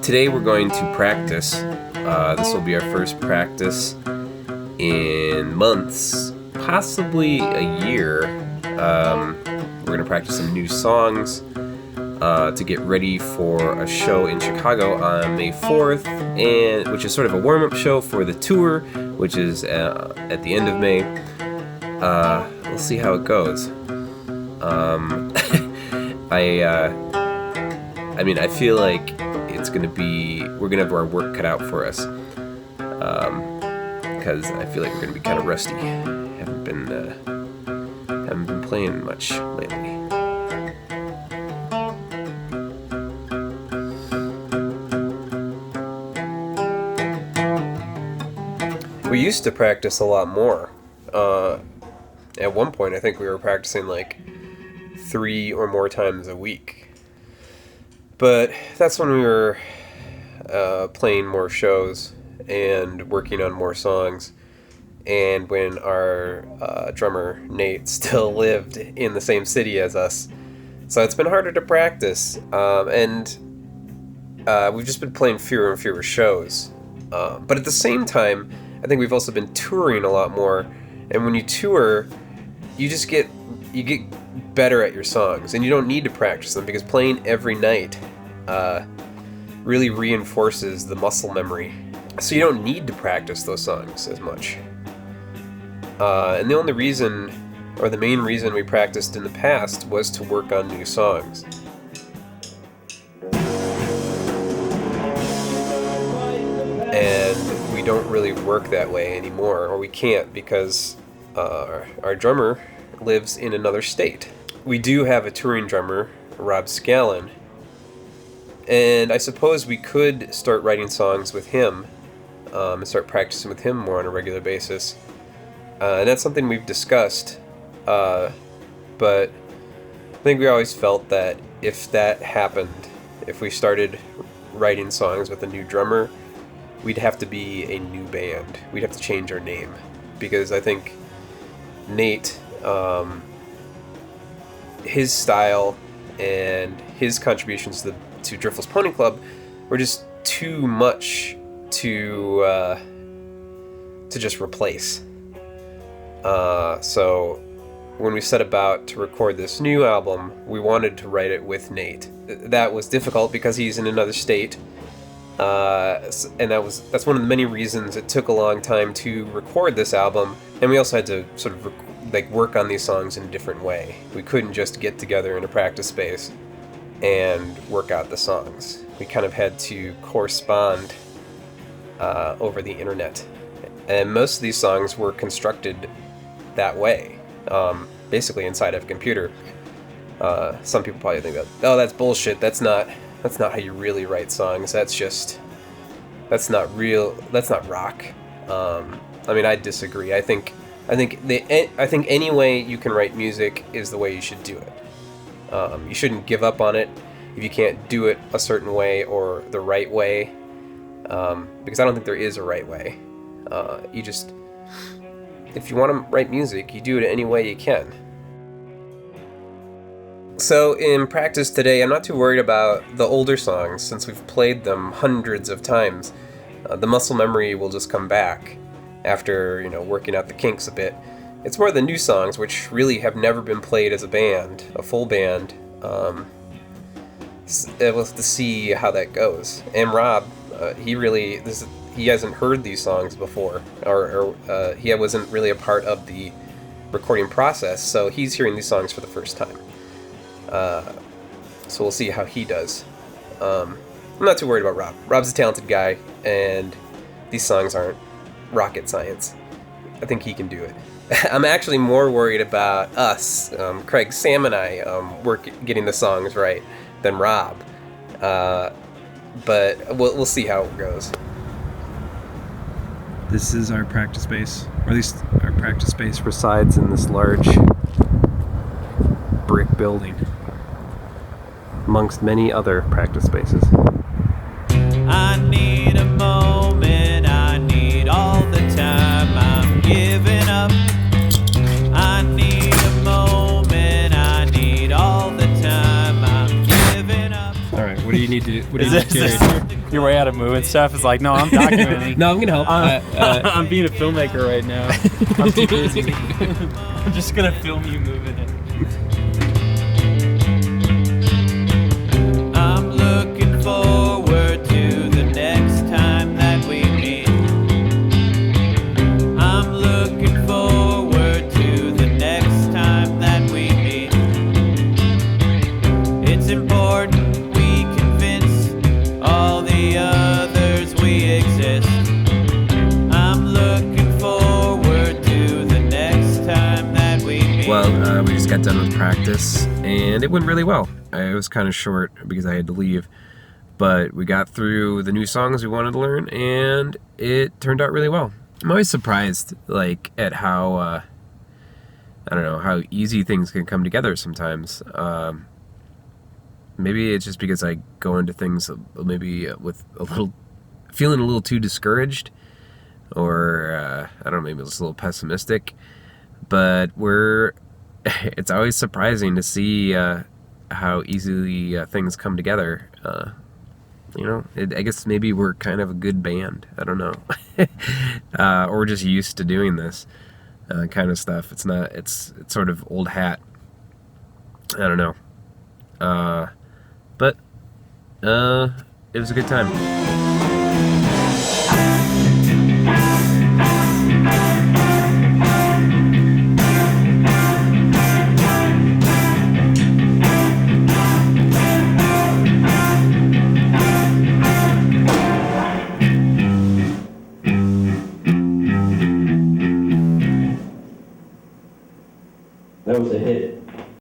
Today we're going to practice. This will be our first practice in months, possibly a year. We're going to practice some new songs to get ready for a show in Chicago on May 4th, and which is sort of a warm-up show for the tour, which is at the end of May. We'll see how it goes. I mean, I feel like we're gonna have our work cut out for us, because I feel like we're gonna be kind of rusty. Haven't been playing much lately. We used to practice a lot more. At one point, I think we were practicing like 3 or more times a week. But that's when we were playing more shows and working on more songs, and when our drummer Nate still lived in the same city as us. So it's been harder to practice, and we've just been playing fewer and fewer shows. But at the same time, I think we've also been touring a lot more, and when you tour, you get better at your songs, and you don't need to practice them, because playing every night really reinforces the muscle memory. So you don't need to practice those songs as much. And the only reason, or the main reason we practiced in the past, was to work on new songs. And we don't really work that way anymore, or we can't, because our drummer lives in another state. We do have a touring drummer, Rob Scallon, and I suppose we could start writing songs with him and start practicing with him more on a regular basis. And that's something we've discussed, but I think we always felt that if that happened, if we started writing songs with a new drummer, we'd have to be a new band. We'd have to change our name, because I think Nate, his style and his contributions to Driftless Pony Club were just too much to just replace. So when we set about to record this new album, we wanted to write it with Nate. That was difficult because he's in another state, and that's one of the many reasons it took a long time to record this album. And we also had to sort of work on these songs in a different way. We couldn't just get together in a practice space and work out the songs. We kind of had to correspond over the internet. And most of these songs were constructed that way, basically inside of a computer. Some people probably think that, oh, that's bullshit. That's not how you really write songs. That's not rock. I mean, I disagree. I think any way you can write music is the way you should do it. You shouldn't give up on it if you can't do it a certain way or the right way, because I don't think there is a right way. If you want to write music, you do it any way you can. So in practice today, I'm not too worried about the older songs, since we've played them hundreds of times. The muscle memory will just come back after, working out the kinks a bit. It's more the new songs, which really have never been played as a band, a full band. We'll have to see how that goes. And Rob, he hasn't heard these songs before, or he wasn't really a part of the recording process, so he's hearing these songs for the first time. So we'll see how he does. I'm not too worried about Rob. Rob's a talented guy, and these songs aren't rocket science. I think he can do it. I'm actually more worried about us, Craig, Sam, and I, getting the songs right than Rob. But we'll see how it goes. This is our practice space, or at least our practice space resides in this large brick building, amongst many other practice spaces. I need a moment, I need all the time, I'm giving up. I need a moment, I need all the time. do you need to? What do Is you this, need is to? this your way out of moving stuff? It's like, no, I'm documenting. No, I'm gonna help. I'm being a filmmaker right now. I'm too busy. I'm just gonna film you moving it. I'm looking forward to the next time that we meet. I'm looking forward to the next time that we meet. It's important we convince all the others we exist. I'm looking forward to the next time that we meet. Well, we just got done with practice, and it went really well. It was kind of short because I had to leave, but we got through the new songs we wanted to learn, and it turned out really well. I'm always surprised, like, at how, I don't know, how easy things can come together sometimes. Maybe it's just because I go into things maybe with feeling a little too discouraged, or, I don't know, maybe it's a little pessimistic, but it's always surprising to see how easily things come together. I guess maybe we're kind of a good band. I don't know. Or we're just used to doing this kind of stuff. It's sort of old hat. I don't know. But it was a good time. That was a hit.